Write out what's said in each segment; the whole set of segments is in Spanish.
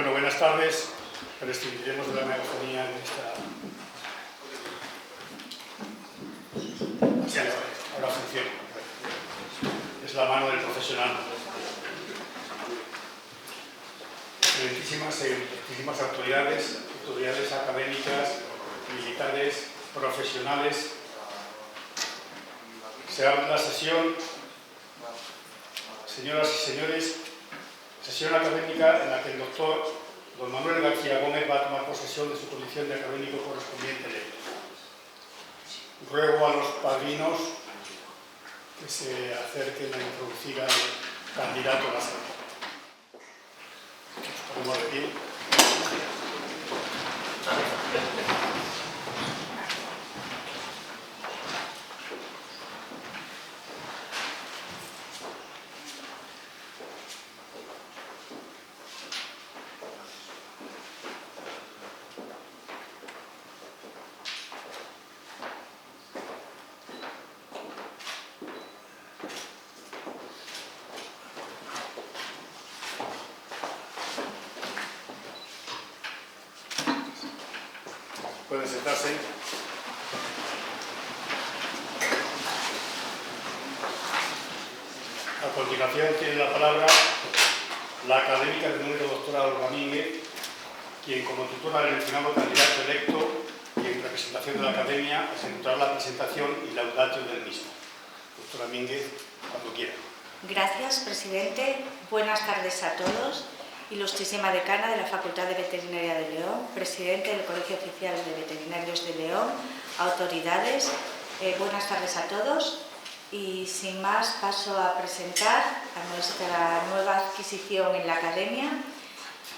Bueno, buenas tardes. Prescindiremos de la megafonía en esta... Sí, ahora funciona. Es la mano del profesional. Excelentísimas autoridades académicas, militares, profesionales. Se abre la sesión, señoras y señores, sesión académica en la que el doctor don Manuel García Gómez va a tomar posesión de su condición de académico correspondiente. Ruego a los padrinos que se acerquen a introducir al candidato a la sala. Nos ponemos de pie. Pueden sentarse. A continuación tiene la palabra la académica de número doctora Olga Mínguez, quien como tutora del mencionado candidato electo y en representación de la academia ejecutará la presentación y laudatio del mismo. Doctora Mínguez, cuando quiera. Gracias, presidente. Buenas tardes a todos. Ilustrísima decana de la Facultad de Veterinaria de León, presidente del Colegio Oficial de Veterinarios de León, autoridades, buenas tardes a todos. Y sin más paso a presentar a nuestra nueva adquisición en la academia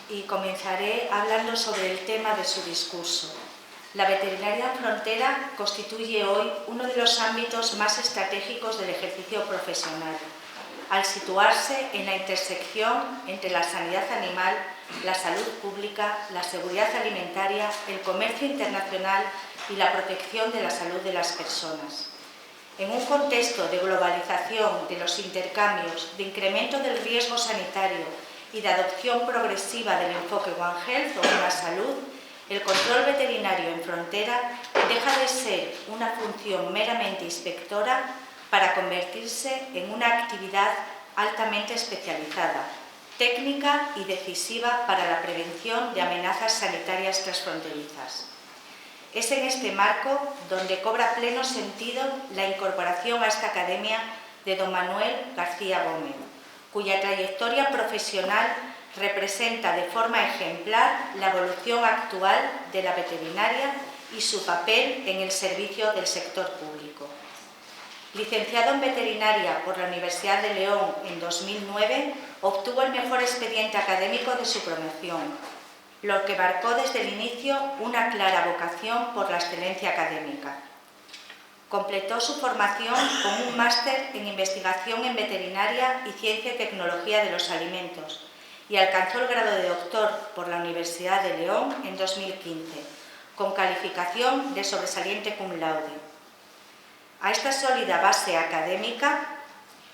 y comenzaré hablando sobre el tema de su discurso. La veterinaria en frontera constituye hoy uno de los ámbitos más estratégicos del ejercicio profesional, al situarse en la intersección entre la sanidad animal, la salud pública, la seguridad alimentaria, el comercio internacional y la protección de la salud de las personas. En un contexto de globalización de los intercambios, de incremento del riesgo sanitario y de adopción progresiva del enfoque One Health o Una Salud, el control veterinario en frontera deja de ser una función meramente inspectora para convertirse en una actividad altamente especializada, técnica y decisiva para la prevención de amenazas sanitarias transfronterizas. Es en este marco donde cobra pleno sentido la incorporación a esta academia de don Manuel García Gómez, cuya trayectoria profesional representa de forma ejemplar la evolución actual de la veterinaria y su papel en el servicio del sector público. Licenciado en Veterinaria por la Universidad de León en 2009, obtuvo el mejor expediente académico de su promoción, lo que marcó desde el inicio una clara vocación por la excelencia académica. Completó su formación con un máster en Investigación en Veterinaria y Ciencia y Tecnología de los Alimentos y alcanzó el grado de doctor por la Universidad de León en 2015, con calificación de sobresaliente cum laude. A esta sólida base académica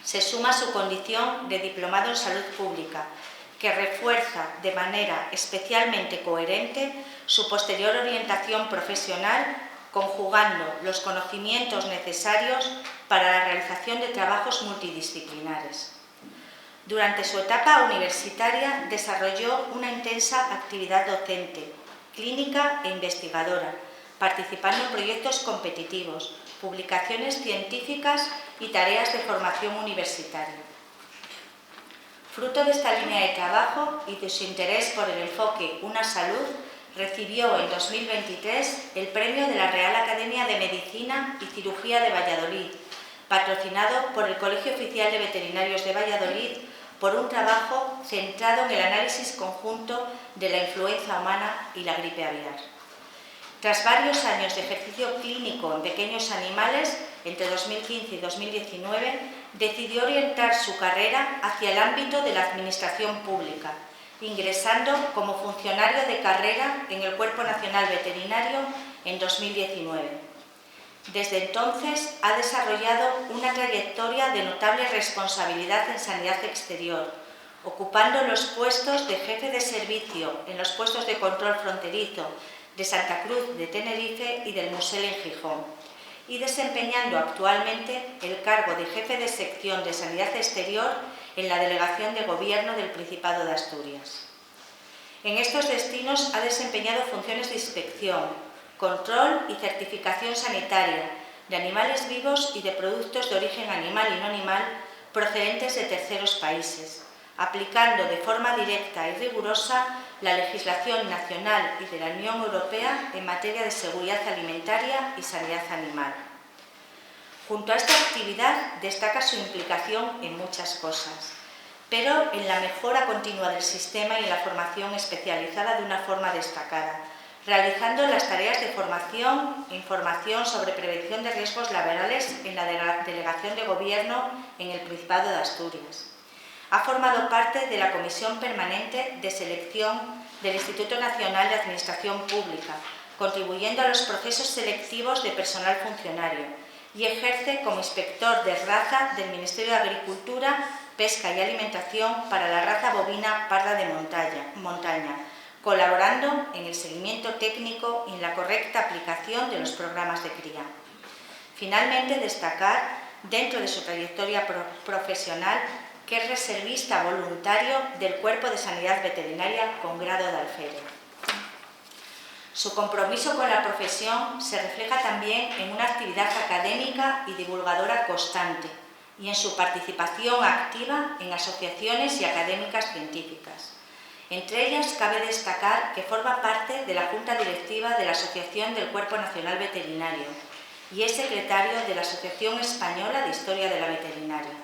se suma su condición de diplomado en salud pública, que refuerza de manera especialmente coherente su posterior orientación profesional, conjugando los conocimientos necesarios para la realización de trabajos multidisciplinares. Durante su etapa universitaria desarrolló una intensa actividad docente, clínica e investigadora, participando en proyectos competitivos, publicaciones científicas y tareas de formación universitaria. Fruto de esta línea de trabajo y de su interés por el enfoque Una Salud, recibió en 2023 el premio de la Real Academia de Medicina y Cirugía de Valladolid, patrocinado por el Colegio Oficial de Veterinarios de Valladolid, por un trabajo centrado en el análisis conjunto de la influenza humana y la gripe aviar. Tras varios años de ejercicio clínico en pequeños animales, entre 2015 y 2019, decidió orientar su carrera hacia el ámbito de la administración pública, ingresando como funcionario de carrera en el Cuerpo Nacional Veterinario en 2019. Desde entonces ha desarrollado una trayectoria de notable responsabilidad en sanidad exterior, ocupando los puestos de jefe de servicio en los puestos de control fronterizo de Santa Cruz de Tenerife y del Musel en Gijón, y desempeñando actualmente el cargo de jefe de sección de Sanidad Exterior en la Delegación de Gobierno del Principado de Asturias. En estos destinos ha desempeñado funciones de inspección, control y certificación sanitaria de animales vivos y de productos de origen animal y no animal procedentes de terceros países, aplicando de forma directa y rigurosa la legislación nacional y de la Unión Europea en materia de seguridad alimentaria y sanidad animal. Junto a esta actividad destaca su implicación en muchas cosas, pero en la mejora continua del sistema y en la formación especializada de una forma destacada, realizando las tareas de formación e información sobre prevención de riesgos laborales en la Delegación de Gobierno en el Principado de Asturias. Ha formado parte de la Comisión Permanente de Selección del Instituto Nacional de Administración Pública, contribuyendo a los procesos selectivos de personal funcionario, y ejerce como inspector de raza del Ministerio de Agricultura, Pesca y Alimentación para la raza bovina parda de montaña, colaborando en el seguimiento técnico y en la correcta aplicación de los programas de cría. Finalmente, destacar, dentro de su trayectoria profesional, que es reservista voluntario del Cuerpo de Sanidad Veterinaria con grado de alférez. Su compromiso con la profesión se refleja también en una actividad académica y divulgadora constante y en su participación activa en asociaciones y académicas científicas. Entre ellas cabe destacar que forma parte de la Junta Directiva de la Asociación del Cuerpo Nacional Veterinario y es secretario de la Asociación Española de Historia de la Veterinaria.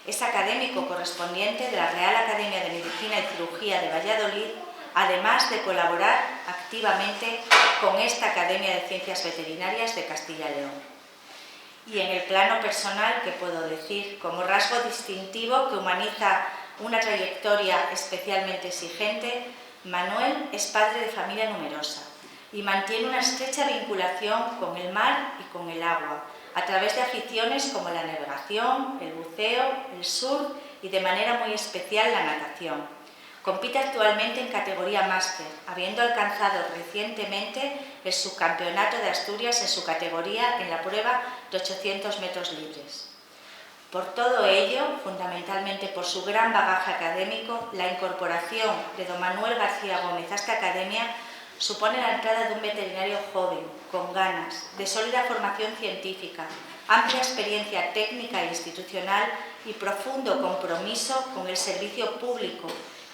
Es académico correspondiente de la Real Academia de Medicina y Cirugía de Valladolid, además de colaborar activamente con esta Academia de Ciencias Veterinarias de Castilla y León. Y en el plano personal, ¿qué puedo decir? Como rasgo distintivo que humaniza una trayectoria especialmente exigente, Manuel es padre de familia numerosa y mantiene una estrecha vinculación con el mar y con el agua, a través de aficiones como la navegación, el buceo, el surf y de manera muy especial la natación. Compite actualmente en categoría máster, habiendo alcanzado recientemente el subcampeonato de Asturias en su categoría en la prueba de 800 metros libres. Por todo ello, fundamentalmente por su gran bagaje académico, la incorporación de don Manuel García Gómez a esta academia supone la entrada de un veterinario joven, con ganas, de sólida formación científica, amplia experiencia técnica e institucional y profundo compromiso con el servicio público,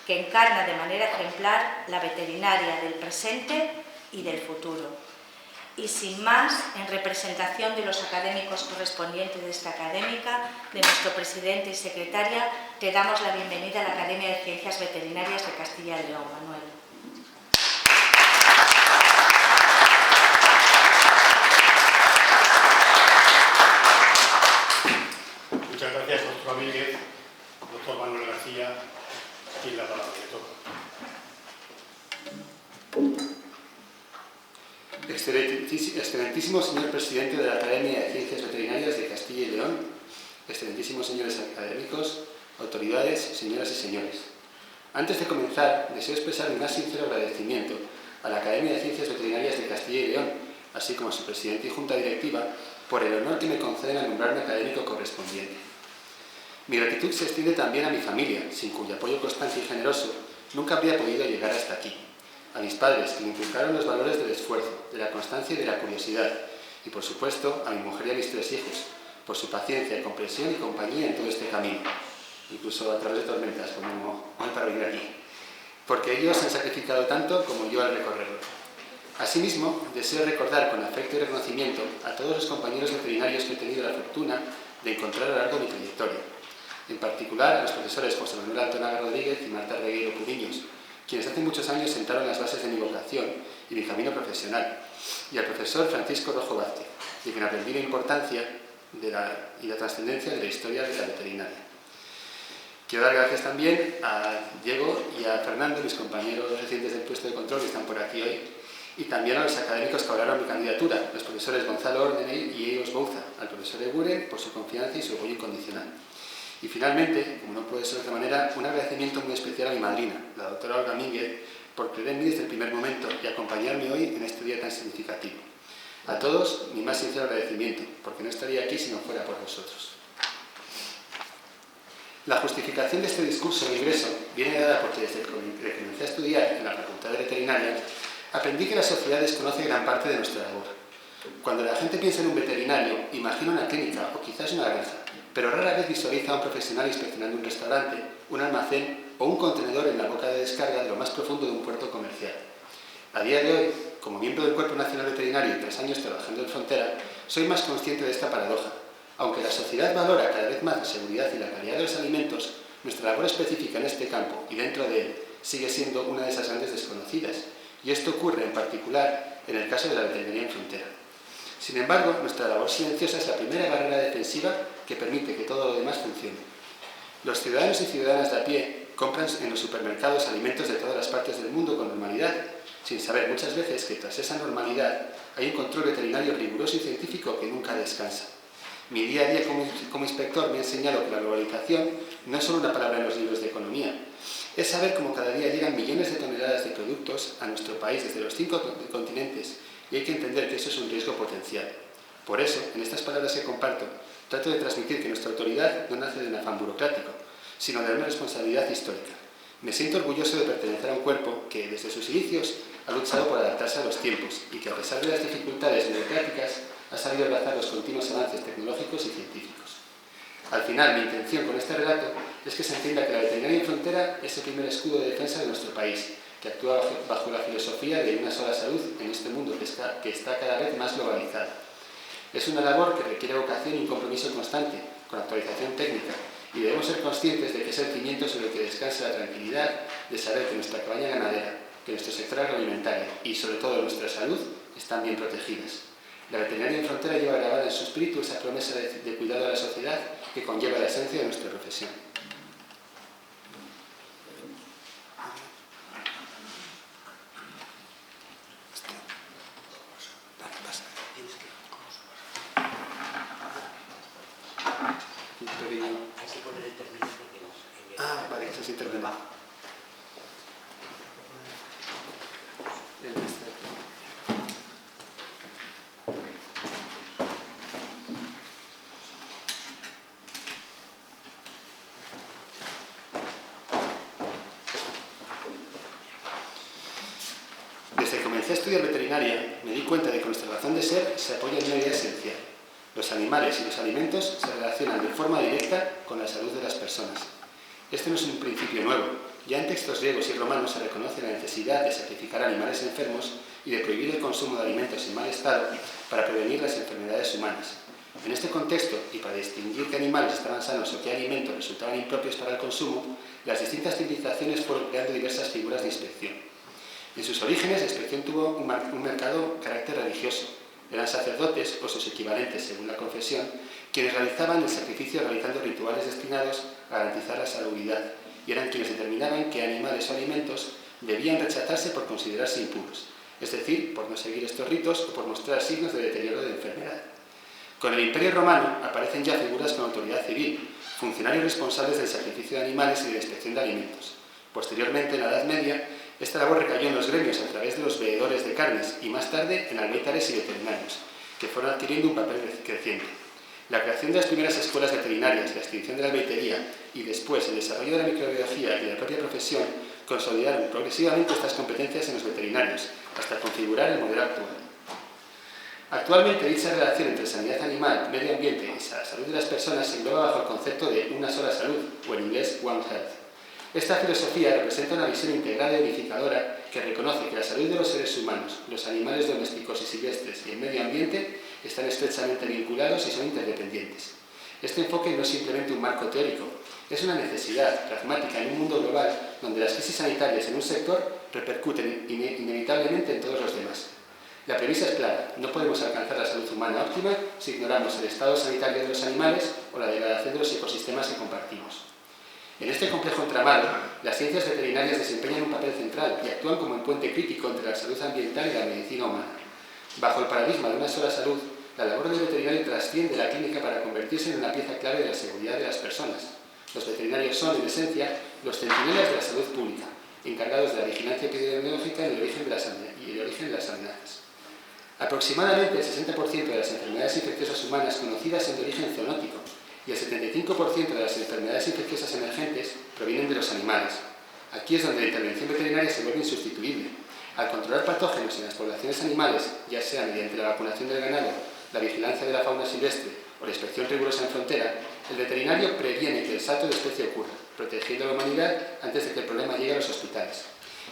que encarna de manera ejemplar la veterinaria del presente y del futuro. Y sin más, en representación de los académicos correspondientes de esta académica, de nuestro presidente y secretaria, te damos la bienvenida a la Academia de Ciencias Veterinarias de Castilla y León, Manuel. Muchas gracias, doctor Domínguez. Doctor Manuel García, tiene la palabra de todo. Excelentísimo señor presidente de la Academia de Ciencias Veterinarias de Castilla y León, excelentísimos señores académicos, autoridades, señoras y señores. Antes de comenzar, deseo expresar mi más sincero agradecimiento a la Academia de Ciencias Veterinarias de Castilla y León, así como a su presidente y junta directiva, por el honor que me conceden al nombrarme académico correspondiente. Mi gratitud se extiende también a mi familia, sin cuyo apoyo constante y generoso nunca habría podido llegar hasta aquí. A mis padres, que me inculcaron los valores del esfuerzo, de la constancia y de la curiosidad. Y, por supuesto, a mi mujer y a mis 3 hijos, por su paciencia, comprensión y compañía en todo este camino, incluso a través de tormentas, como hoy para venir aquí, porque ellos se han sacrificado tanto como yo al recorrerlo. Asimismo, deseo recordar con afecto y reconocimiento a todos los compañeros veterinarios que he tenido la fortuna de encontrar a lo largo de mi trayectoria, en particular a los profesores José Manuel Antonaga Rodríguez y Marta Regueiro Pudiños, quienes hace muchos años sentaron las bases de mi vocación y mi camino profesional, y al profesor Francisco Rojo Vázquez, de quien aprendí la importancia y la trascendencia de la historia de la veterinaria. Quiero dar gracias también a Diego y a Fernando, mis compañeros recientes del puesto de control que están por aquí hoy, y también a los académicos que avalaron mi candidatura, los profesores Gonzalo Ordeney y Eos Bouza, al profesor Eguren por su confianza y su apoyo incondicional. Y finalmente, como no puede ser de otra manera, un agradecimiento muy especial a mi madrina, la doctora Olga Mínguez, por creer en mí desde el primer momento y acompañarme hoy en este día tan significativo. A todos, mi más sincero agradecimiento, porque no estaría aquí si no fuera por vosotros. La justificación de este discurso de ingreso viene dada porque desde que comencé a estudiar en la Facultad de Veterinaria, aprendí que la sociedad desconoce gran parte de nuestra labor. Cuando la gente piensa en un veterinario, imagina una clínica o quizás una granja, pero rara vez visualiza a un profesional inspeccionando un restaurante, un almacén o un contenedor en la boca de descarga de lo más profundo de un puerto comercial. A día de hoy, como miembro del Cuerpo Nacional Veterinario y 3 años trabajando en frontera, soy más consciente de esta paradoja. Aunque la sociedad valora cada vez más la seguridad y la calidad de los alimentos, nuestra labor específica en este campo y dentro de él sigue siendo una de esas grandes desconocidas, y esto ocurre en particular en el caso de la veterinaria en frontera. Sin embargo, nuestra labor silenciosa es la primera barrera defensiva que permite que todo lo demás funcione. Los ciudadanos y ciudadanas de a pie compran en los supermercados alimentos de todas las partes del mundo con normalidad, sin saber muchas veces que tras esa normalidad hay un control veterinario riguroso y científico que nunca descansa. Mi día a día como inspector me ha enseñado que la globalización no es solo una palabra en los libros de economía, es saber cómo cada día llegan millones de toneladas de productos a nuestro país desde los 5 continentes, y hay que entender que eso es un riesgo potencial. Por eso, en estas palabras que comparto, trato de transmitir que nuestra autoridad no nace de un afán burocrático, sino de una responsabilidad histórica. Me siento orgulloso de pertenecer a un cuerpo que, desde sus inicios, ha luchado por adaptarse a los tiempos y que, a pesar de las dificultades burocráticas, ha sabido abrazar los continuos avances tecnológicos y científicos. Al final, mi intención con este relato es que se entienda que la veterinaria en frontera es el primer escudo de defensa de nuestro país, que actúa bajo la filosofía de una sola salud en este mundo que está cada vez más globalizado. Es una labor que requiere vocación y un compromiso constante, con actualización técnica, y debemos ser conscientes de que es el cimiento sobre el que descansa la tranquilidad de saber que nuestra cabaña ganadera, que nuestro sector agroalimentario y, sobre todo, nuestra salud están bien protegidas. La veterinaria en frontera lleva grabada en su espíritu esa promesa de cuidado a la sociedad que conlleva la esencia de nuestra profesión. Ah, vale, eso sí termina. Desde que comencé a estudiar veterinaria, me di cuenta de que nuestra razón de ser se apoya en una idea esencial. Los animales y los alimentos se relacionan de forma directa con la salud de las personas. Este no es un principio nuevo. Ya en textos griegos y romanos se reconoce la necesidad de sacrificar animales enfermos y de prohibir el consumo de alimentos en mal estado para prevenir las enfermedades humanas. En este contexto, y para distinguir qué animales estaban sanos o qué alimentos resultaban impropios para el consumo, las distintas civilizaciones fueron creando diversas figuras de inspección. En sus orígenes, la inspección tuvo un marcado carácter religioso. Eran sacerdotes, o sus equivalentes según la confesión, quienes realizaban el sacrificio realizando rituales destinados a garantizar la salubridad, y eran quienes determinaban qué animales o alimentos debían rechazarse por considerarse impuros, es decir, por no seguir estos ritos o por mostrar signos de deterioro de enfermedad. Con el Imperio Romano aparecen ya figuras con autoridad civil, funcionarios responsables del sacrificio de animales y de la inspección de alimentos. Posteriormente, en la Edad Media, esta labor recayó en los gremios a través de los veedores de carnes y más tarde en albaitares y veterinarios, que fueron adquiriendo un papel creciente. La creación de las primeras escuelas veterinarias, la extinción de la albaitería y después el desarrollo de la microbiología y de la propia profesión consolidaron progresivamente estas competencias en los veterinarios, hasta configurar el modelo actual. Actualmente, dicha relación entre sanidad animal, medio ambiente y la salud de las personas se engloba bajo el concepto de una sola salud, o en inglés One Health. Esta filosofía representa una visión integral y unificadora que reconoce que la salud de los seres humanos, los animales domésticos y silvestres y el medio ambiente están estrechamente vinculados y son interdependientes. Este enfoque no es simplemente un marco teórico, es una necesidad pragmática en un mundo global donde las crisis sanitarias en un sector repercuten inevitablemente en todos los demás. La premisa es clara: no podemos alcanzar la salud humana óptima si ignoramos el estado sanitario de los animales o la degradación de los ecosistemas que compartimos. En este complejo entramado, las ciencias veterinarias desempeñan un papel central y actúan como un puente crítico entre la salud ambiental y la medicina humana. Bajo el paradigma de una sola salud, la labor del veterinario trasciende la clínica para convertirse en una pieza clave de la seguridad de las personas. Los veterinarios son, en esencia, los centinelas de la salud pública, encargados de la vigilancia epidemiológica y el origen de las amenazas. Aproximadamente el 60% de las enfermedades infecciosas humanas conocidas son de origen zoonótico y el 75% de las enfermedades infecciosas emergentes provienen de los animales. Aquí es donde la intervención veterinaria se vuelve insustituible. Al controlar patógenos en las poblaciones animales, ya sea mediante la vacunación del ganado, la vigilancia de la fauna silvestre o la inspección rigurosa en frontera, el veterinario previene que el salto de especie ocurra, protegiendo a la humanidad antes de que el problema llegue a los hospitales.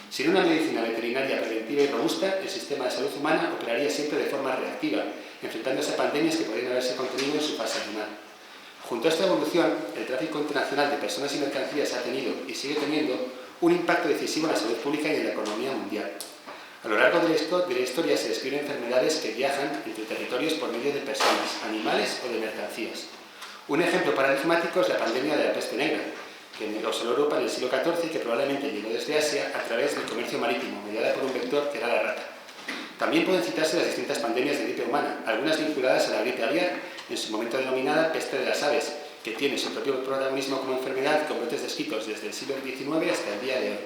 Sin una medicina veterinaria preventiva y robusta, el sistema de salud humana operaría siempre de forma reactiva, enfrentándose a pandemias que podrían haberse contenido en su fase animal. Junto a esta evolución, el tráfico internacional de personas y mercancías ha tenido y sigue teniendo un impacto decisivo en la salud pública y en la economía mundial. A lo largo de la historia se describen enfermedades que viajan entre territorios por medio de personas, animales o de mercancías. Un ejemplo paradigmático es la pandemia de la peste negra, que asoló Europa en el siglo XIV y que probablemente llegó desde Asia a través del comercio marítimo, mediada por un vector que era la rata. También pueden citarse las distintas pandemias de gripe humana, algunas vinculadas a la gripe aviar, en su momento denominada peste de las aves, que tiene su propio protagonismo como enfermedad con brotes descritos desde el siglo XIX hasta el día de hoy.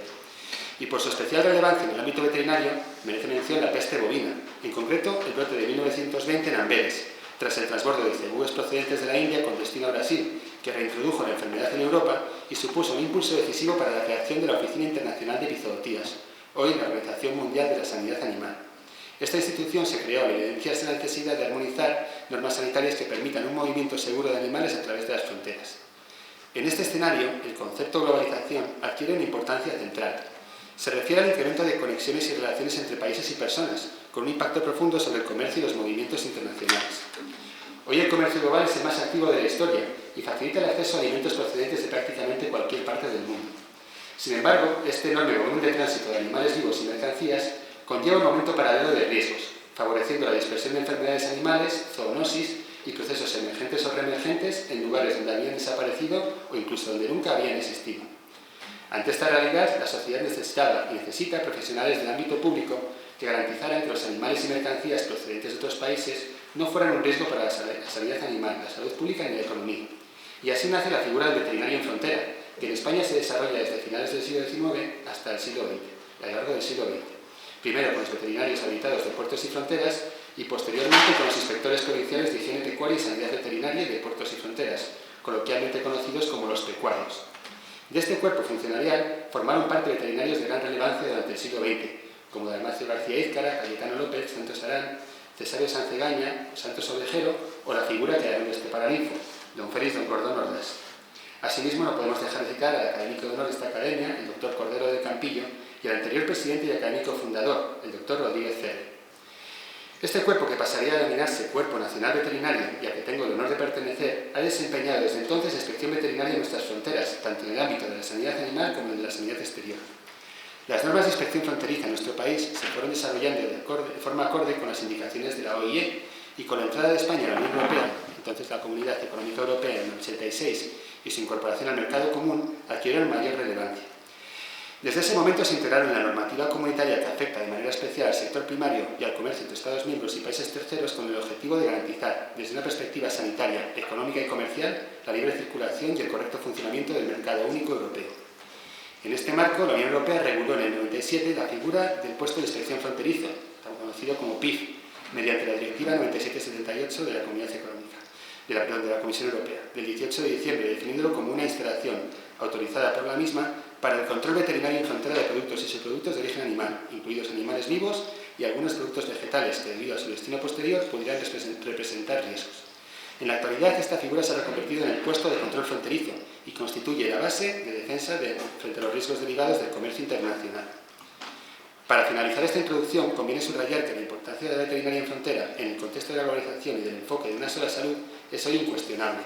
Y por su especial relevancia en el ámbito veterinario, merece mención la peste bovina, en concreto el brote de 1920 en Amberes, tras el transbordo de cebúes procedentes de la India con destino a Brasil, que reintrodujo la enfermedad en Europa y supuso un impulso decisivo para la creación de la Oficina Internacional de Epizootías, hoy la Organización Mundial de la Sanidad Animal. Esta institución se creó al evidenciarse la necesidad de armonizar normas sanitarias que permitan un movimiento seguro de animales a través de las fronteras. En este escenario, el concepto globalización adquiere una importancia central. Se refiere al incremento de conexiones y relaciones entre países y personas, con un impacto profundo sobre el comercio y los movimientos internacionales. Hoy el comercio global es el más activo de la historia y facilita el acceso a alimentos procedentes de prácticamente cualquier parte del mundo. Sin embargo, este enorme volumen de tránsito de animales vivos y mercancías conlleva un aumento paralelo de riesgos, favoreciendo la dispersión de enfermedades animales, zoonosis y procesos emergentes o reemergentes en lugares donde habían desaparecido o incluso donde nunca habían existido. Ante esta realidad, la sociedad necesitaba y necesita profesionales del ámbito público que garantizaran que los animales y mercancías procedentes de otros países no fueran un riesgo para la sanidad animal, la salud pública y la economía. Y así nace la figura del veterinario en frontera, que en España se desarrolla desde finales del siglo XIX hasta el siglo XX, a lo largo del siglo XX. Primero con los veterinarios habilitados de puertos y fronteras y posteriormente con los inspectores provinciales de higiene pecuaria y sanidad veterinaria de puertos y fronteras, coloquialmente conocidos como los pecuarios. De este cuerpo funcionarial formaron parte veterinarios de gran relevancia durante el siglo XX, como Dalmacio García Ízcara, Cayetano López, Santos Arán, Cesario Sancegaña, Santos Ovejero o la figura que hará este paraninfo, don Félix don Cordón Ordaz. Asimismo, no podemos dejar de citar al académico de honor de esta academia, el doctor Cordero de Campillo, y al anterior presidente y académico fundador, el doctor Rodríguez Cerre. Este cuerpo, que pasaría a denominarse Cuerpo Nacional Veterinario y al que tengo el honor de pertenecer, ha desempeñado desde entonces inspección veterinaria en nuestras fronteras, tanto en el ámbito de la sanidad animal como en el de la sanidad exterior. Las normas de inspección fronteriza en nuestro país se fueron desarrollando de forma acorde con las indicaciones de la OIE y con la entrada de España a la Unión Europea, entonces la Comunidad Económica Europea en el 86, y su incorporación al mercado común adquirieron mayor relevancia. Desde ese momento se integraron en la normativa comunitaria que afecta de manera especial al sector primario y al comercio entre Estados miembros y países terceros con el objetivo de garantizar, desde una perspectiva sanitaria, económica y comercial, la libre circulación y el correcto funcionamiento del mercado único europeo. En este marco, la Unión Europea reguló en el 97 la figura del puesto de inspección fronterizo, conocido como PIF, mediante la Directiva 9778 de la Comunidad Económica, de la Comisión Europea, del 18 de diciembre, definiéndolo como una instalación autorizada por la misma para el control veterinario en frontera de productos y subproductos de origen animal, incluidos animales vivos y algunos productos vegetales que, debido a su destino posterior, pudieran representar riesgos. En la actualidad, esta figura se ha reconvertido en el puesto de control fronterizo y constituye la base de defensa frente a los riesgos derivados del comercio internacional. Para finalizar esta introducción, conviene subrayar que la importancia de la veterinaria en frontera en el contexto de la globalización y del enfoque de una sola salud es hoy incuestionable.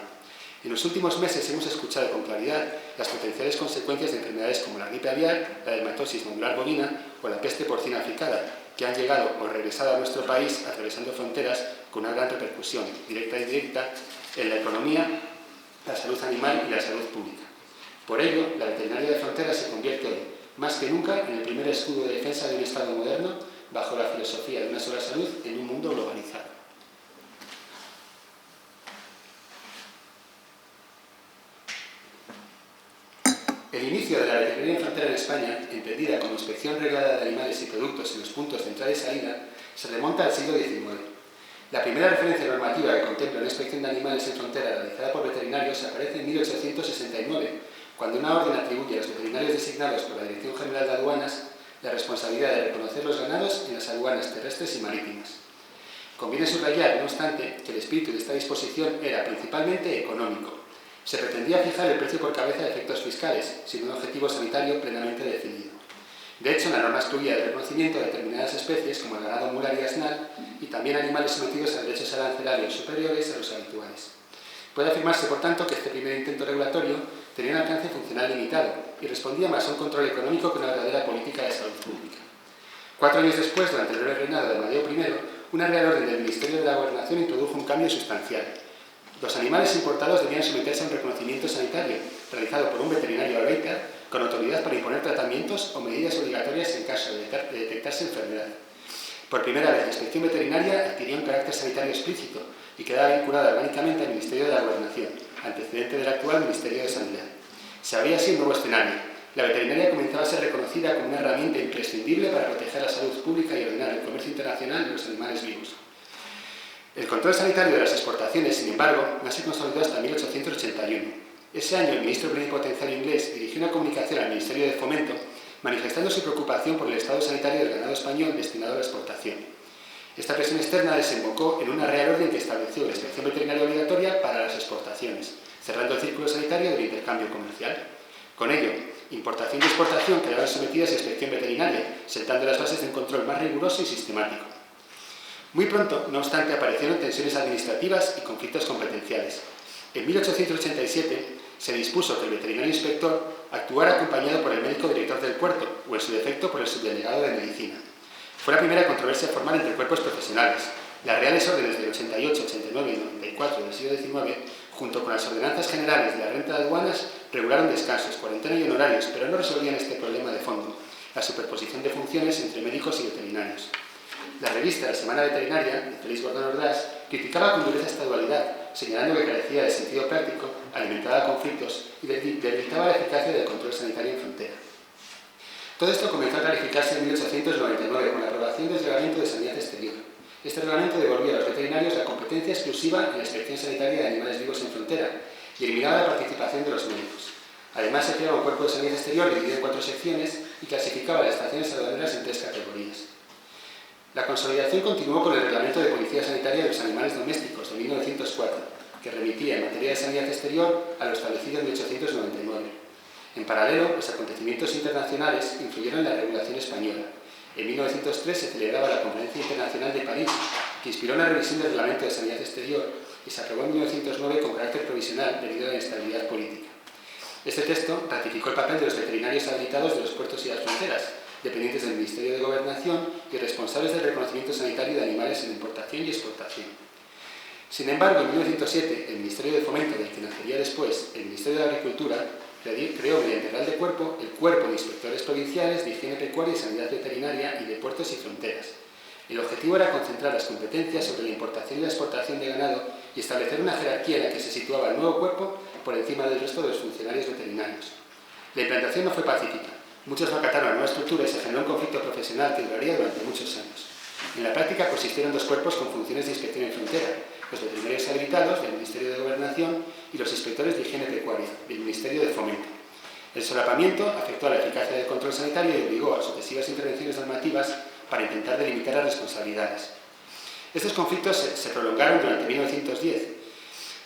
En los últimos meses hemos escuchado con claridad las potenciales consecuencias de enfermedades como la gripe aviar, la dermatosis nodular bovina o la peste porcina africana, que han llegado o regresado a nuestro país atravesando fronteras con una gran repercusión, directa e indirecta, en la economía, la salud animal y la salud pública. Por ello, la veterinaria de frontera se convierte hoy, más que nunca, en el primer escudo de defensa de un Estado moderno, bajo la filosofía de una sola salud en un mundo globalizado. El inicio de la veterinaria en frontera en España, entendida como inspección reglada de animales y productos en los puntos de entrada y salida, se remonta al siglo XIX. La primera referencia normativa que contempla una inspección de animales en frontera realizada por veterinarios aparece en 1869, cuando una orden atribuye a los veterinarios designados por la Dirección General de Aduanas la responsabilidad de reconocer los ganados en las aduanas terrestres y marítimas. Conviene subrayar, no obstante, que el espíritu de esta disposición era principalmente económico. Se pretendía fijar el precio por cabeza de efectos fiscales, sin un objetivo sanitario plenamente definido. De hecho, la norma excluía el reconocimiento de determinadas especies, como el ganado mular y asnal, y también animales sometidos a derechos arancelarios superiores a los habituales. Puede afirmarse, por tanto, que este primer intento regulatorio tenía un alcance funcional limitado y respondía más a un control económico que una verdadera política de salud pública. 4 años después, durante el breve reinado de Amadeo I, una real orden del Ministerio de la Gobernación introdujo un cambio sustancial. Los animales importados debían someterse a un reconocimiento sanitario realizado por un veterinario albaita con autoridad para imponer tratamientos o medidas obligatorias en caso de detectarse enfermedad. Por primera vez, la inspección veterinaria adquirió un carácter sanitario explícito y quedaba vinculada orgánicamente al Ministerio de la Gobernación, antecedente del actual Ministerio de Sanidad. Se abría así un nuevo escenario. La veterinaria comenzaba a ser reconocida como una herramienta imprescindible para proteger la salud pública y ordenar el comercio internacional de los animales vivos. El control sanitario de las exportaciones, sin embargo, no se consolidó hasta 1881. Ese año, el ministro plenipotenciario inglés dirigió una comunicación al Ministerio de Fomento manifestando su preocupación por el estado sanitario del ganado español destinado a la exportación. Esta presión externa desembocó en una real orden que estableció la inspección veterinaria obligatoria para las exportaciones, cerrando el círculo sanitario del intercambio comercial. Con ello, importación y exportación quedaban sometidas a inspección veterinaria, sentando las bases de un control más riguroso y sistemático. Muy pronto, no obstante, aparecieron tensiones administrativas y conflictos competenciales. En 1887 se dispuso que el veterinario inspector actuara acompañado por el médico director del puerto, o en su defecto por el subdelegado de medicina. Fue la primera controversia formal entre cuerpos profesionales. Las Reales Órdenes del 88, 89 y 94 del siglo XIX, junto con las ordenanzas generales de la renta de aduanas, regularon descansos, cuarentena y honorarios, pero no resolvían este problema de fondo, la superposición de funciones entre médicos y veterinarios. La revista La Semana Veterinaria, de Félix Gordón Ordaz, criticaba con dureza esta dualidad, señalando que carecía de sentido práctico, alimentaba conflictos y debilitaba la eficacia del control sanitario en frontera. Todo esto comenzó a clarificarse en 1899 con la aprobación del Reglamento de Sanidad Exterior. Este reglamento devolvía a los veterinarios la competencia exclusiva en la inspección sanitaria de animales vivos en frontera y eliminaba la participación de los médicos. Además, se creaba un cuerpo de sanidad exterior dividido en 4 secciones y clasificaba las estaciones aduaneras en 3 categorías. La consolidación continuó con el Reglamento de Policía Sanitaria de los Animales Domésticos de 1904, que remitía en materia de sanidad exterior a lo establecido en 1899. En paralelo, los acontecimientos internacionales influyeron en la regulación española. En 1903 se celebraba la Conferencia Internacional de París, que inspiró una revisión del Reglamento de Sanidad Exterior y se aprobó en 1909 con carácter provisional debido a la inestabilidad política. Este texto ratificó el papel de los veterinarios habilitados de los puertos y las fronteras, dependientes del Ministerio de Gobernación y responsables del reconocimiento sanitario de animales en importación y exportación. Sin embargo, en 1907, el Ministerio de Fomento, del que nacería después el Ministerio de Agricultura, creó mediante Real Decreto el Cuerpo de Inspectores Provinciales de Higiene Pecuaria y Sanidad Veterinaria y de Puertos y Fronteras. El objetivo era concentrar las competencias sobre la importación y la exportación de ganado y establecer una jerarquía en la que se situaba el nuevo cuerpo por encima del resto de los funcionarios veterinarios. La implantación no fue pacífica. Muchos no acataron la nueva estructura y se generó un conflicto profesional que duraría durante muchos años. En la práctica consistieron 2 cuerpos con funciones de inspección en frontera, los veterinarios habilitados del Ministerio de Gobernación y los inspectores de higiene pecuaria del Ministerio de Fomento. El solapamiento afectó a la eficacia del control sanitario y obligó a sucesivas intervenciones normativas para intentar delimitar las responsabilidades. Estos conflictos se prolongaron durante 1910,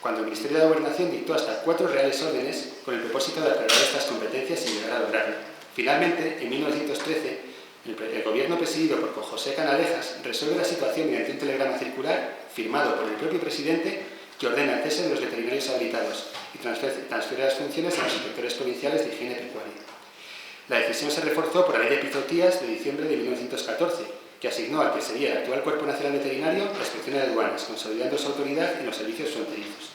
cuando el Ministerio de Gobernación dictó hasta 4 reales órdenes con el propósito de aclarar estas competencias y llegar a lograrlo. Finalmente, en 1913, el gobierno presidido por José Canalejas resuelve la situación mediante un telegrama circular firmado por el propio presidente que ordena el cese de los veterinarios habilitados y transfiere las funciones a los inspectores provinciales de higiene pecuaria. La decisión se reforzó por la Ley de Epizootías de diciembre de 1914, que asignó al que sería el actual Cuerpo Nacional Veterinario la inspección de aduanas, consolidando su autoridad en los servicios fronterizos.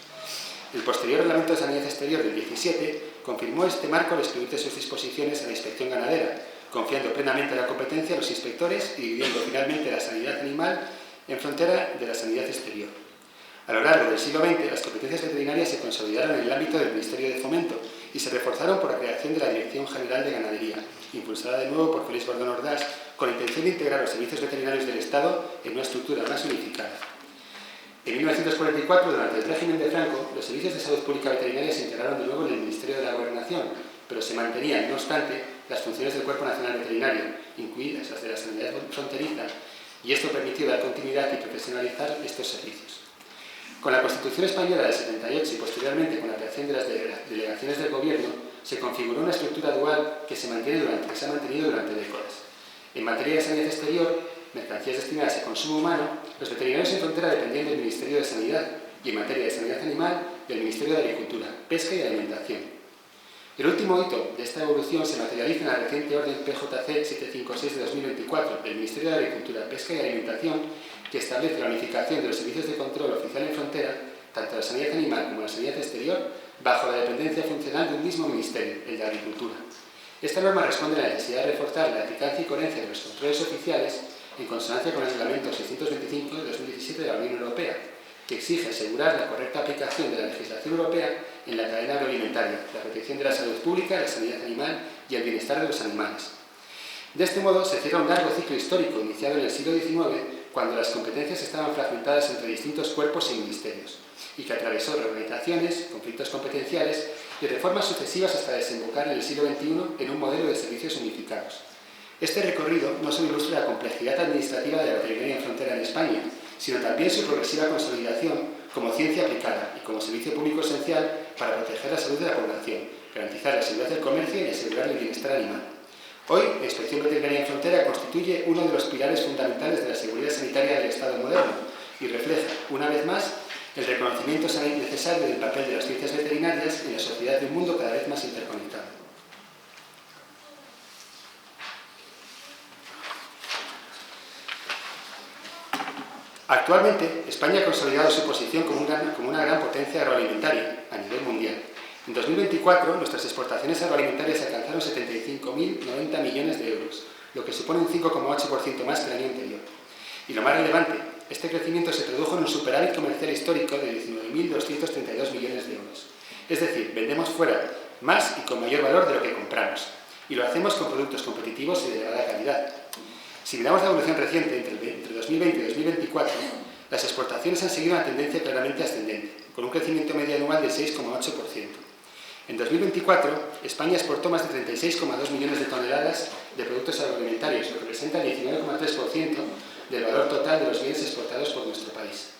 El posterior Reglamento de Sanidad Exterior del 17 confirmó este marco al excluir de sus disposiciones a la inspección ganadera, confiando plenamente en la competencia de los inspectores y dividiendo finalmente la sanidad animal en frontera de la sanidad exterior. A lo largo del siglo XX, las competencias veterinarias se consolidaron en el ámbito del Ministerio de Fomento y se reforzaron por la creación de la Dirección General de Ganadería, impulsada de nuevo por Félix Bordón Ordás, con la intención de integrar los servicios veterinarios del Estado en una estructura más unificada. En 1944, durante el régimen de Franco, los servicios de salud pública veterinaria se integraron de nuevo en el Ministerio de la Gobernación, pero se mantenían, no obstante, las funciones del Cuerpo Nacional Veterinario, incluidas las de la sanidad fronteriza, y esto permitió dar continuidad y profesionalizar estos servicios. Con la Constitución Española del 78 y posteriormente con la creación de las delegaciones del Gobierno, se configuró una estructura dual que se ha mantenido durante décadas. En materia de sanidad exterior, mercancías destinadas a consumo humano, los veterinarios en frontera dependían del Ministerio de Sanidad y en materia de sanidad animal del Ministerio de Agricultura, Pesca y Alimentación. El último hito de esta evolución se materializa en la reciente orden PJC 756 de 2024 del Ministerio de Agricultura, Pesca y Alimentación, que establece la unificación de los servicios de control oficial en frontera, tanto la sanidad animal como la sanidad exterior, bajo la dependencia funcional de un mismo ministerio, el de Agricultura. Esta norma responde a la necesidad de reforzar la eficacia y coherencia de los controles oficiales en consonancia con el Reglamento 625 de 2017 de la Unión Europea, que exige asegurar la correcta aplicación de la legislación europea en la cadena agroalimentaria, la protección de la salud pública, la sanidad animal y el bienestar de los animales. De este modo, se cierra un largo ciclo histórico iniciado en el siglo XIX, cuando las competencias estaban fragmentadas entre distintos cuerpos y ministerios, y que atravesó reorganizaciones, conflictos competenciales y reformas sucesivas hasta desembocar en el siglo XXI en un modelo de servicios unificados. Este recorrido no solo ilustra la complejidad administrativa de la veterinaria en frontera en España, sino también su progresiva consolidación como ciencia aplicada y como servicio público esencial para proteger la salud de la población, garantizar la seguridad del comercio y asegurar el bienestar animal. Hoy, la inspección veterinaria en frontera constituye uno de los pilares fundamentales de la seguridad sanitaria del Estado moderno y refleja, una vez más, el reconocimiento necesario del papel de las ciencias veterinarias en la sociedad de un mundo cada vez más interconectado. Actualmente, España ha consolidado su posición como una gran potencia agroalimentaria a nivel mundial. En 2024, nuestras exportaciones agroalimentarias alcanzaron 75.090 millones de euros, lo que supone un 5,8% más que el año anterior. Y lo más relevante, este crecimiento se tradujo en un superávit comercial histórico de 19.232 millones de euros. Es decir, vendemos fuera más y con mayor valor de lo que compramos. Y lo hacemos con productos competitivos y de elevada calidad. Si miramos la evolución reciente entre 2020 y 2024, las exportaciones han seguido una tendencia claramente ascendente, con un crecimiento medio anual del 6,8%. En 2024, España exportó más de 36,2 millones de toneladas de productos agroalimentarios, lo que representa el 19,3% del valor total de los bienes exportados por nuestro país.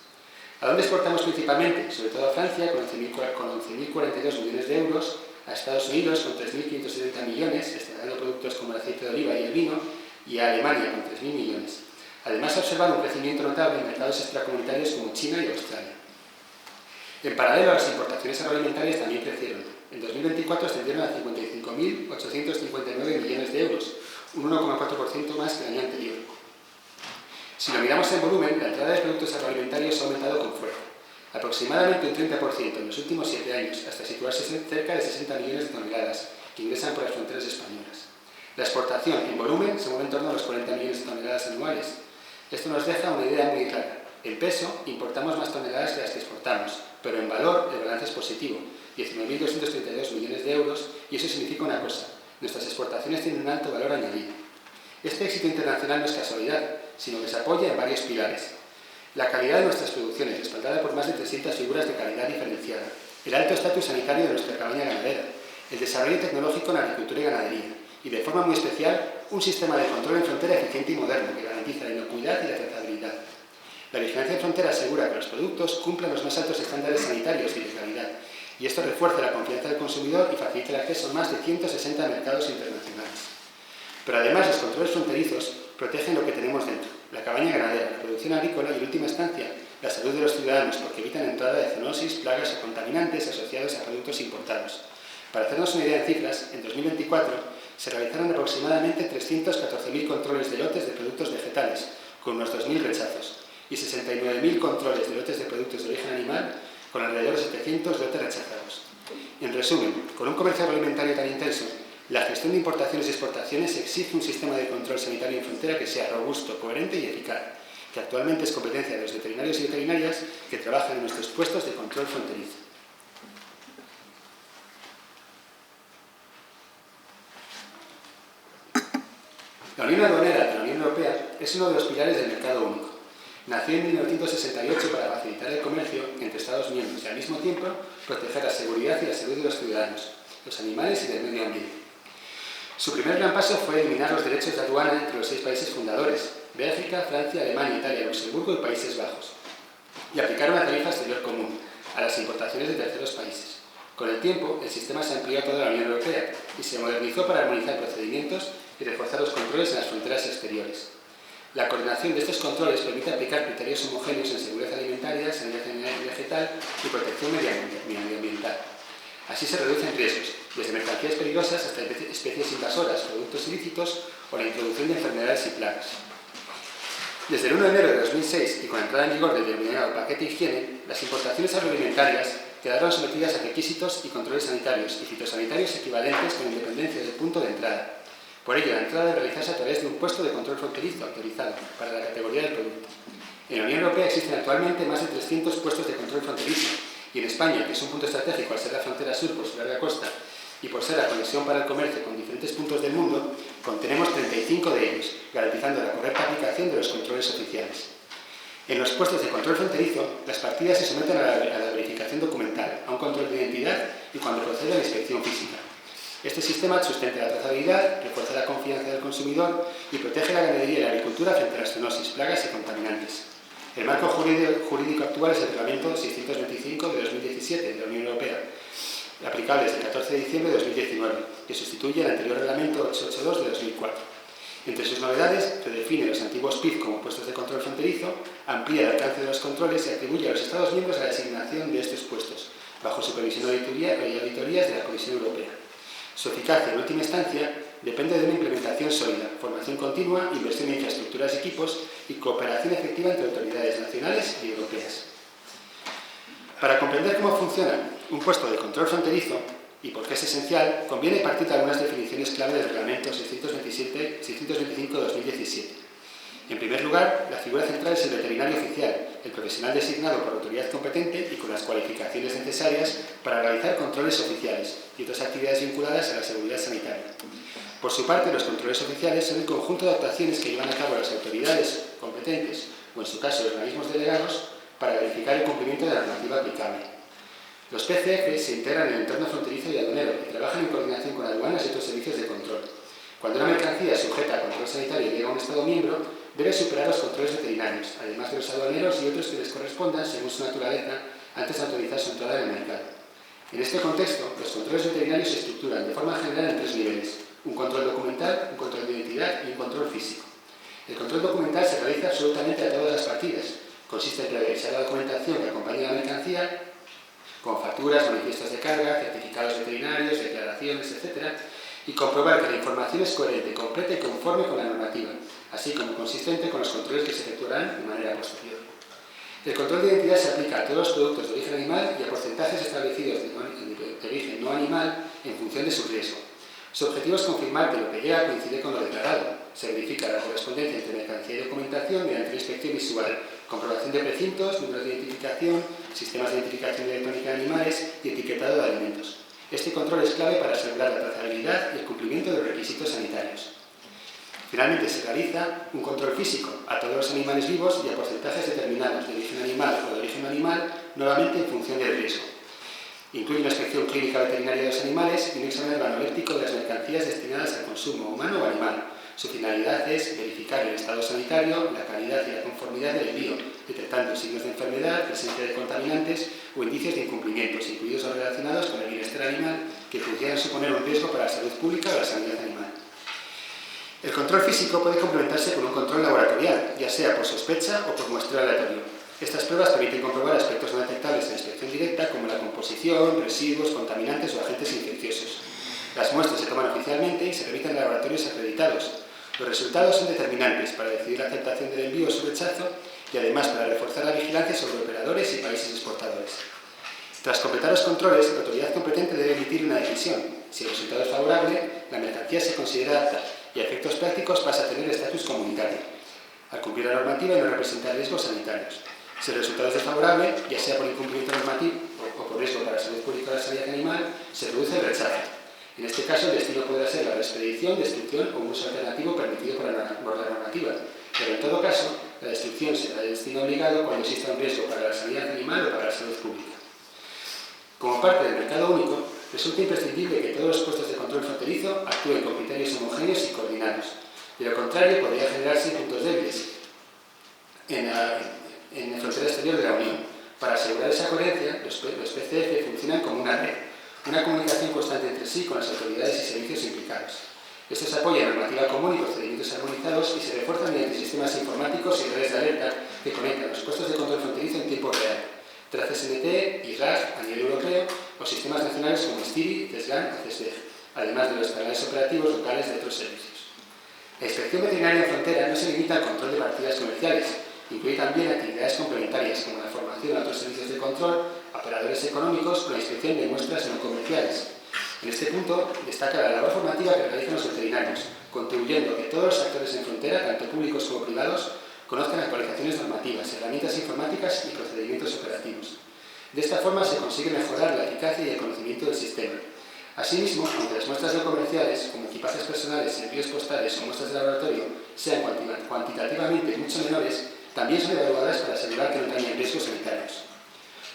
¿A dónde exportamos principalmente? Sobre todo a Francia, con 11.042 millones de euros, a Estados Unidos, con 3.570 millones, exportando productos como el aceite de oliva y el vino, y a Alemania, con 3.000 millones. Además, ha observado un crecimiento notable en mercados extracomunitarios como China y Australia. En paralelo, las importaciones agroalimentarias también crecieron. En 2024 ascendieron a 55.859 millones de euros, un 1,4% más que el año anterior. Si lo miramos en volumen, la entrada de productos agroalimentarios ha aumentado con fuerza, aproximadamente un 30% en los últimos 7 años, hasta situarse cerca de 60 millones de toneladas que ingresan por las fronteras españolas. La exportación en volumen se mueve en torno a los 40 millones de toneladas anuales. Esto nos deja una idea muy clara. En peso, importamos más toneladas que las que exportamos, pero en valor el balance es positivo, 19.232 millones de euros, y eso significa una cosa: nuestras exportaciones tienen un alto valor añadido. Este éxito internacional no es casualidad, sino que se apoya en varios pilares. La calidad de nuestras producciones, respaldada por más de 300 figuras de calidad diferenciada, el alto estatus sanitario de nuestra cabaña ganadera, el desarrollo tecnológico en la agricultura y ganadería, y de forma muy especial, un sistema de control en frontera eficiente y moderno que garantiza la inocuidad y la trazabilidad. La vigilancia en frontera asegura que los productos cumplan los más altos estándares sanitarios y de calidad, y esto refuerza la confianza del consumidor y facilita el acceso a más de 160 mercados internacionales. Pero además, los controles fronterizos protegen lo que tenemos dentro: la cabaña ganadera, la producción agrícola y, en última instancia, la salud de los ciudadanos, porque evitan la entrada de zoonosis, plagas o contaminantes asociados a productos importados. Para hacernos una idea en cifras, en 2024 se realizaron aproximadamente 314.000 controles de lotes de productos vegetales, con unos 2.000 rechazos, y 69.000 controles de lotes de productos de origen animal, con alrededor de 700 lotes rechazados. En resumen, con un comercio agroalimentario tan intenso, la gestión de importaciones y exportaciones exige un sistema de control sanitario en frontera que sea robusto, coherente y eficaz, que actualmente es competencia de los veterinarios y veterinarias que trabajan en nuestros puestos de control fronterizo. La Unión Aduanera de la Unión Europea es uno de los pilares del mercado único. Nació en 1968 para facilitar el comercio entre Estados miembros y al mismo tiempo proteger la seguridad y la salud de los ciudadanos, los animales y del medio ambiente. Su primer gran paso fue eliminar los derechos de aduana entre los 6 países fundadores, Bélgica, Francia, Alemania, Italia, Luxemburgo y Países Bajos, y aplicar una tarifa exterior común a las importaciones de terceros países. Con el tiempo, el sistema se amplió a toda la Unión Europea y se modernizó para armonizar procedimientos y reforzar los controles en las fronteras exteriores. La coordinación de estos controles permite aplicar criterios homogéneos en seguridad alimentaria, sanidad vegetal y protección medioambiental. Así se reducen riesgos, desde mercancías peligrosas hasta especies invasoras, productos ilícitos o la introducción de enfermedades y plagas. Desde el 1 de enero de 2006 y con la entrada en vigor del denominado paquete higiene, las importaciones agroalimentarias quedaron sometidas a requisitos y controles sanitarios y fitosanitarios equivalentes con independencia del punto de entrada. Por ello, la entrada debe realizarse a través de un puesto de control fronterizo autorizado para la categoría del producto. En la Unión Europea existen actualmente más de 300 puestos de control fronterizo y en España, que es un punto estratégico al ser la frontera sur por su larga costa y por ser la conexión para el comercio con diferentes puntos del mundo, contenemos 35 de ellos, garantizando la correcta aplicación de los controles oficiales. En los puestos de control fronterizo, las partidas se someten a la verificación documental, a un control de identidad y cuando procede a la inspección física. Este sistema sustenta la trazabilidad, refuerza la confianza del consumidor y protege la ganadería y la agricultura frente a las zoonosis, plagas y contaminantes. El marco jurídico actual es el Reglamento 625 de 2017 de la Unión Europea, aplicable desde el 14 de diciembre de 2019, que sustituye el anterior Reglamento 882 de 2004. Entre sus novedades, redefine los antiguos PIF como puestos de control fronterizo, amplía el alcance de los controles y atribuye a los Estados miembros la designación de estos puestos, bajo supervisión y auditorías de la Comisión Europea. Su eficacia, en última instancia, depende de una implementación sólida, formación continua, inversión en infraestructuras y equipos y cooperación efectiva entre autoridades nacionales y europeas. Para comprender cómo funciona un puesto de control fronterizo y por qué es esencial, conviene partir de algunas definiciones clave del Reglamento 625/2017. En primer lugar, la figura central es el veterinario oficial, el profesional designado por autoridad competente y con las cualificaciones necesarias para realizar controles oficiales y otras actividades vinculadas a la seguridad sanitaria. Por su parte, los controles oficiales son el conjunto de actuaciones que llevan a cabo las autoridades competentes, o en su caso organismos delegados, para verificar el cumplimiento de la normativa aplicable. Los PCF se integran en el entorno fronterizo y aduanero y trabajan en coordinación con aduanas y otros servicios de control. Cuando una mercancía sujeta a control sanitario llega a un Estado miembro, debe superar los controles veterinarios, además de los aduaneros y otros que les correspondan según su naturaleza antes de autorizar su entrada en el mercado. En este contexto, los controles veterinarios se estructuran de forma general en 3 niveles: un control documental, un control de identidad y un control físico. El control documental se realiza absolutamente a todas las partidas. Consiste en revisar la documentación que acompaña a la mercancía, como facturas, manifiestos de carga, certificados veterinarios, declaraciones, etc., y comprobar que la información es coherente, completa y conforme con la normativa, así como consistente con los controles que se efectuarán de manera posterior. El control de identidad se aplica a todos los productos de origen animal y a porcentajes establecidos de origen no animal en función de su riesgo. Su objetivo es confirmar que lo que llega coincide con lo declarado. Se verifica la correspondencia entre mercancía y documentación mediante una inspección visual, comprobación de precintos, números de identificación, sistemas de identificación electrónica de animales y etiquetado de alimentos. Este control es clave para asegurar la trazabilidad y el cumplimiento de los requisitos sanitarios. Finalmente, se realiza un control físico a todos los animales vivos y a porcentajes determinados de origen animal o de origen no animal, nuevamente en función del riesgo. Incluye una inspección clínica veterinaria de los animales y un examen organoléptico de las mercancías destinadas al consumo humano o animal. Su finalidad es verificar el estado sanitario, la calidad y la conformidad del envío, detectando signos de enfermedad, presencia de contaminantes o indicios de incumplimientos, incluidos los relacionados con el bienestar animal, que pudieran suponer un riesgo para la salud pública o la sanidad animal. El control físico puede complementarse con un control laboratorial, ya sea por sospecha o por muestreo aleatorio. Estas pruebas permiten comprobar aspectos no detectables en la inspección directa, como la composición, residuos, contaminantes o agentes infecciosos. Las muestras se toman oficialmente y se realizan en laboratorios acreditados. Los resultados son determinantes para decidir la aceptación del envío o su rechazo y además para reforzar la vigilancia sobre operadores y países exportadores. Tras completar los controles, la autoridad competente debe emitir una decisión. Si el resultado es favorable, la mercancía se considera apta y a efectos prácticos pasa a tener estatus comunitario, al cumplir la normativa y no representar riesgos sanitarios. Si el resultado es desfavorable, ya sea por incumplimiento normativo o por riesgo para la salud pública o la sanidad animal, se produce el rechazo. En este caso, el destino podrá ser la expedición, destrucción o un uso alternativo permitido por la normativa, pero en todo caso, la destrucción será el destino obligado cuando exista un riesgo para la sanidad animal o para la salud pública. Como parte del mercado único, resulta imprescindible que todos los puestos de control fronterizo actúen con criterios homogéneos y coordinados. De lo contrario, podría generarse puntos débiles en la frontera exterior de la Unión. Para asegurar esa coherencia, los PCF funcionan como una red, una comunicación constante entre sí con las autoridades y servicios implicados. Estos apoyan normativa común y procedimientos armonizados y se refuerzan mediante sistemas informáticos y redes de alerta que conectan los puestos de control fronterizo en tiempo real, tras CSNT y RAG a nivel europeo o sistemas nacionales como STIRI, CESGAN o CESDEG, además de los canales operativos locales de otros servicios. La inspección veterinaria en frontera no se limita al control de partidas comerciales, incluye también actividades complementarias como la formación a otros servicios de control, operadores económicos o la inspección de muestras no comerciales. En este punto destaca la labor formativa que realizan los veterinarios, contribuyendo a que todos los actores en frontera, tanto públicos como privados, conozcan actualizaciones normativas, herramientas informáticas y procedimientos operativos. De esta forma se consigue mejorar la eficacia y el conocimiento del sistema. Asimismo, aunque las muestras no comerciales, como equipajes personales, envíos postales o muestras de laboratorio, sean cuantitativamente mucho menores, también son evaluadas para asegurar que no tengan riesgos sanitarios.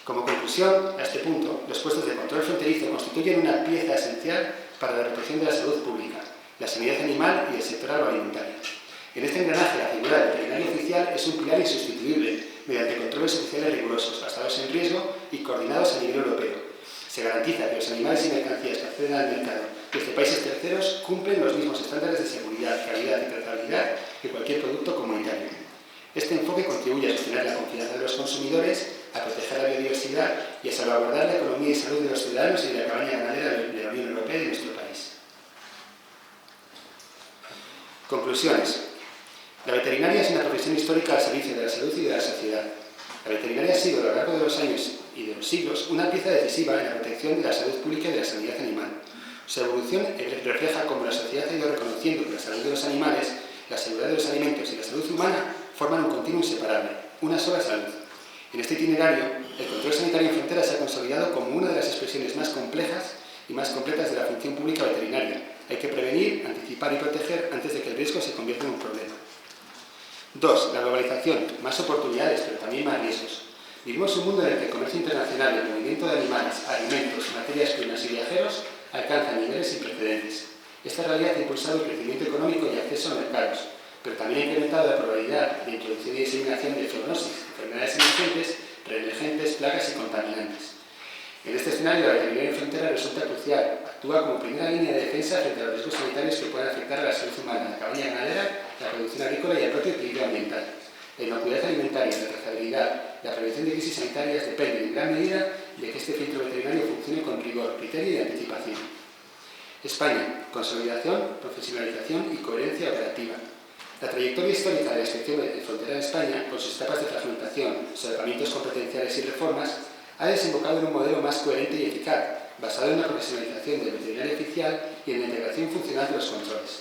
Como conclusión, a este punto, los puestos de control fronterizo constituyen una pieza esencial para la protección de la salud pública, la sanidad animal y el sector agroalimentario. En este engranaje, la figura del veterinario oficial es un pilar insustituible, mediante controles oficiales rigurosos, basados en riesgo y coordinados a nivel europeo. Se garantiza que los animales y mercancías que acceden al mercado desde países terceros cumplen los mismos estándares de seguridad, calidad y trazabilidad que cualquier producto comunitario. Este enfoque contribuye a sostener la confianza de los consumidores, a proteger la biodiversidad y a salvaguardar la economía y salud de los ciudadanos y de la cabaña ganadera de la Unión Europea y de nuestro país. Conclusiones. La veterinaria es una profesión histórica al servicio de la salud y de la sociedad. La veterinaria ha sido, a lo largo de los años y de los siglos, una pieza decisiva en la protección de la salud pública y de la sanidad animal. Su evolución refleja cómo la sociedad ha ido reconociendo que la salud de los animales, la seguridad de los alimentos y la salud humana forman un continuo inseparable, una sola salud. En este itinerario, el control sanitario en frontera se ha consolidado como una de las expresiones más complejas y más completas de la función pública veterinaria. Hay que prevenir, anticipar y proteger antes de que el riesgo se convierta en un problema. 2. La globalización, más oportunidades, pero también más riesgos. Vivimos un mundo en el que el comercio internacional y el movimiento de animales, alimentos, materias primas y viajeros alcanzan niveles sin precedentes. Esta realidad ha impulsado el crecimiento económico y acceso a mercados, pero también ha incrementado la probabilidad de introducción y diseminación de zoonosis, enfermedades emergentes, reemergentes, plagas y contaminantes. En este escenario, la veterinaria en frontera resulta crucial. Actúa como primera línea de defensa frente a los riesgos sanitarios que puedan afectar a la salud humana, la cabaña ganadera, la producción agrícola y el propio equilibrio ambiental. La inocuidad alimentaria, la trazabilidad, la prevención de crisis sanitarias dependen en gran medida de que este filtro veterinario funcione con rigor, criterio y anticipación. España, consolidación, profesionalización y coherencia operativa. La trayectoria histórica de la inspección de frontera en España, con sus etapas de fragmentación, solapamientos competenciales y reformas, ha desembocado en un modelo más coherente y eficaz, basado en la profesionalización del veterinario oficial y en la integración funcional de los controles.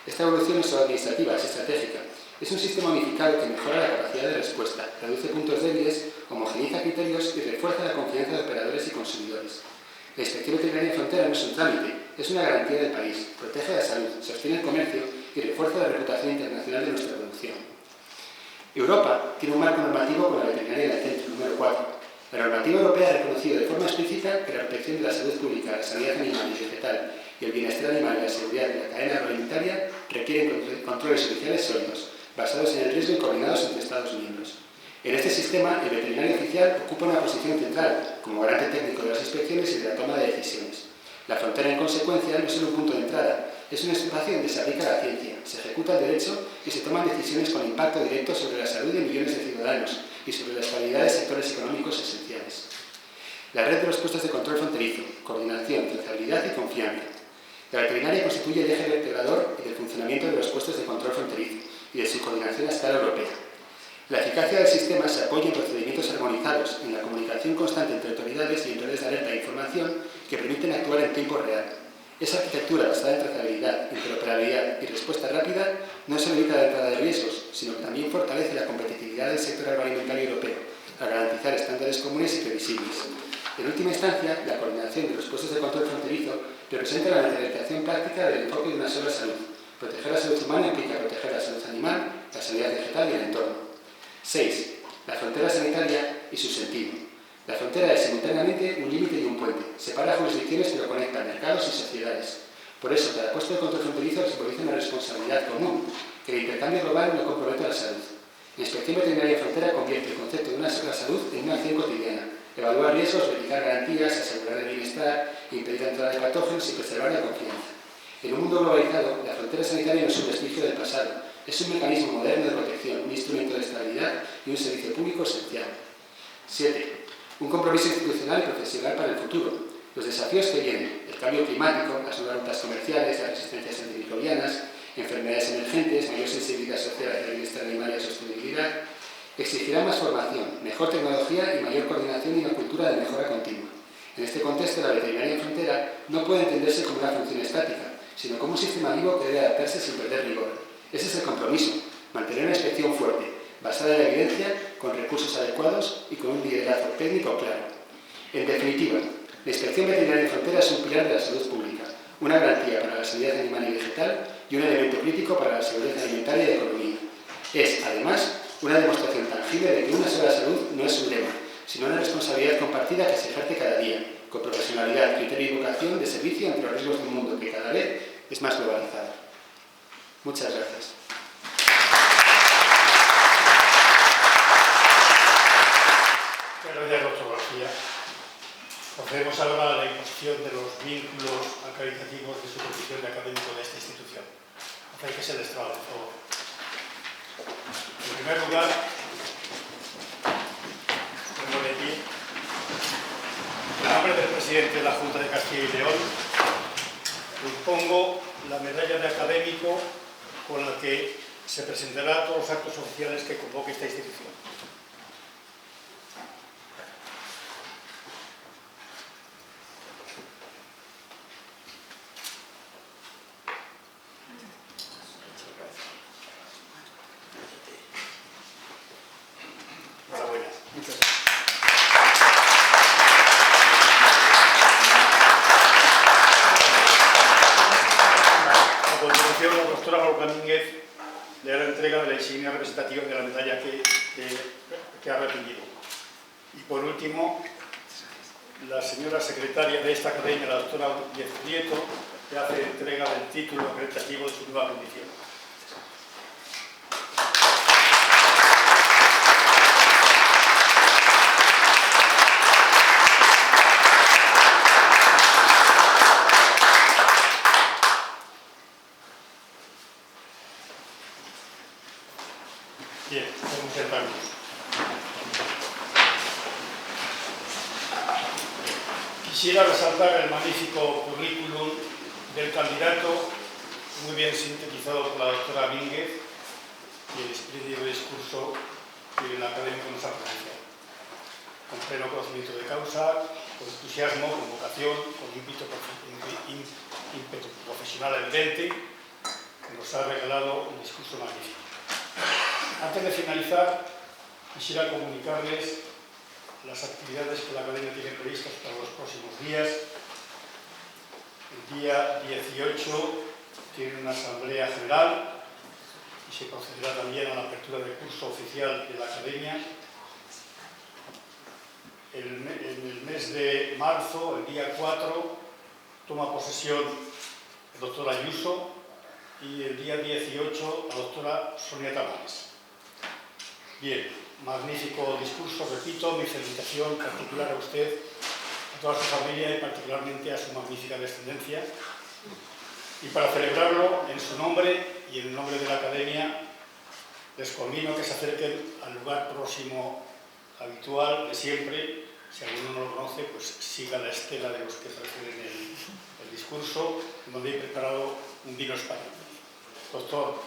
Esta evolución no es solo administrativa, es estratégica. Es un sistema unificado que mejora la capacidad de respuesta, reduce puntos débiles, homogeneiza criterios y refuerza la confianza de operadores y consumidores. La inspección veterinaria en frontera no es un trámite, es una garantía del país, protege la salud, sostiene el comercio y refuerza la reputación internacional de nuestra producción. Europa tiene un marco normativo con la veterinaria en el centro, número 4. La normativa europea ha reconocido de forma explícita que la protección de la salud pública, la sanidad animal y vegetal y el bienestar animal y la seguridad de la cadena agroalimentaria requieren controles oficiales sólidos, basados en el riesgo y coordinados entre Estados miembros. En este sistema, el veterinario oficial ocupa una posición central, como garante técnico de las inspecciones y de la toma de decisiones. La frontera, en consecuencia, no es solo un punto de entrada, es un espacio donde se aplica la ciencia, se ejecuta el derecho y se toman decisiones con impacto directo sobre la salud de millones de ciudadanos y sobre la estabilidad de sectores económicos esenciales. La red de los puestos de control fronterizo, coordinación, trazabilidad y confianza. La veterinaria constituye el eje vertebrador del funcionamiento de los puestos de control fronterizo y de su coordinación a escala europea. La eficacia del sistema se apoya en procedimientos armonizados, en la comunicación constante entre autoridades y en redes de alerta e información que permiten actuar en tiempo real. Esa arquitectura basada en trazabilidad, interoperabilidad y respuesta rápida no solo evita la entrada de riesgos, sino que también fortalece la competitividad del sector agroalimentario europeo, al garantizar estándares comunes y previsibles. En En última instancia, la coordinación de los puestos de control fronterizo representa la materialización práctica del enfoque de una sola salud. Proteger la salud humana implica proteger la salud animal, la sanidad vegetal y el entorno. 6. La frontera sanitaria y su sentido. La frontera es simultáneamente un límite y un puente. Separa jurisdicciones pero conecta mercados y sociedades. Por eso, cada puesto de control fronterizo simboliza una responsabilidad común, que el intercambio global no compromete a la salud. La inspección veterinaria en frontera convierte el concepto de una sola salud en una acción cotidiana. Evaluar riesgos, verificar garantías, asegurar el bienestar, impedir la entrada de patógenos y preservar la confianza. En un mundo globalizado, la frontera sanitaria no es un vestigio del pasado, es un mecanismo moderno de protección, un instrumento de estabilidad y un servicio público esencial. 7. Un compromiso institucional y profesional para el futuro. Los desafíos que vienen, el cambio climático, las nuevas rutas comerciales, las resistencias antimicrobianas, enfermedades emergentes, mayor sensibilidad social hacia el bienestar animal y la sostenibilidad, exigirán más formación, mejor tecnología y mayor coordinación y una cultura de mejora continua. En este contexto, la veterinaria en frontera no puede entenderse como una función estática, sino como un sistema vivo que debe adaptarse sin perder rigor. Ese es el compromiso, mantener una inspección fuerte, basada en la evidencia, con recursos adecuados y con un liderazgo técnico claro. En definitiva, la inspección veterinaria en frontera es un pilar de la salud pública, una garantía para la sanidad animal y vegetal y un elemento crítico para la seguridad alimentaria y la economía. Es, además, una demostración tangible de que una sola salud no es un lema, sino una responsabilidad compartida que se ejerce cada día, con profesionalidad, criterio y vocación de servicio ante los riesgos de un mundo que cada vez es más globalizado. Muchas gracias. Gracias, doctor García. Procedemos ahora a la imposición de los vínculos acreditativos de supervisión de académico de esta institución. Acérquese al estrado, por favor. En primer lugar, pongo de pie. En nombre del presidente de la Junta de Castilla y León, impongo la medalla de académico con la que se presentará a todos los actos oficiales que convoque esta institución. Enhorabuena. Muchas gracias. A continuación, la doctora Laura Domínguez le hará entrega de la insignia representativa de la medalla que ha recibido. Y por último, la señora secretaria de esta academia, la doctora Díez Prieto, le hace entrega del título acreditativo de su nueva condición. Bien, podemos sentarnos. Quisiera resaltar el magnífico currículum del candidato, muy bien sintetizado por la doctora Mínguez, y el espléndido discurso que el académico nos ha pronunciado. Con pleno conocimiento de causa, con entusiasmo, con vocación, con ímpetu profesional evidente, nos ha regalado un discurso magnífico. Antes de finalizar, quisiera comunicarles las actividades que la Academia tiene previstas para los próximos días. El día 18 tiene una asamblea general y se procederá también a la apertura del curso oficial de la Academia. En el mes de marzo, el día 4, toma posesión el doctor Ayuso y el día 18 la doctora Sonia Tamames. Bien, magnífico discurso, repito, mi felicitación particular a usted, a toda su familia y particularmente a su magnífica descendencia. Y para celebrarlo, en su nombre y en el nombre de la Academia, les convino que se acerquen al lugar próximo habitual de siempre. Si alguno no lo conoce, pues siga la estela de los que preceden el discurso, donde he preparado un vino español. Doctor,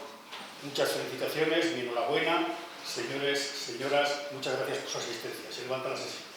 muchas felicitaciones, mi enhorabuena. Señores, señoras, muchas gracias por su asistencia. Se levanta la sesión.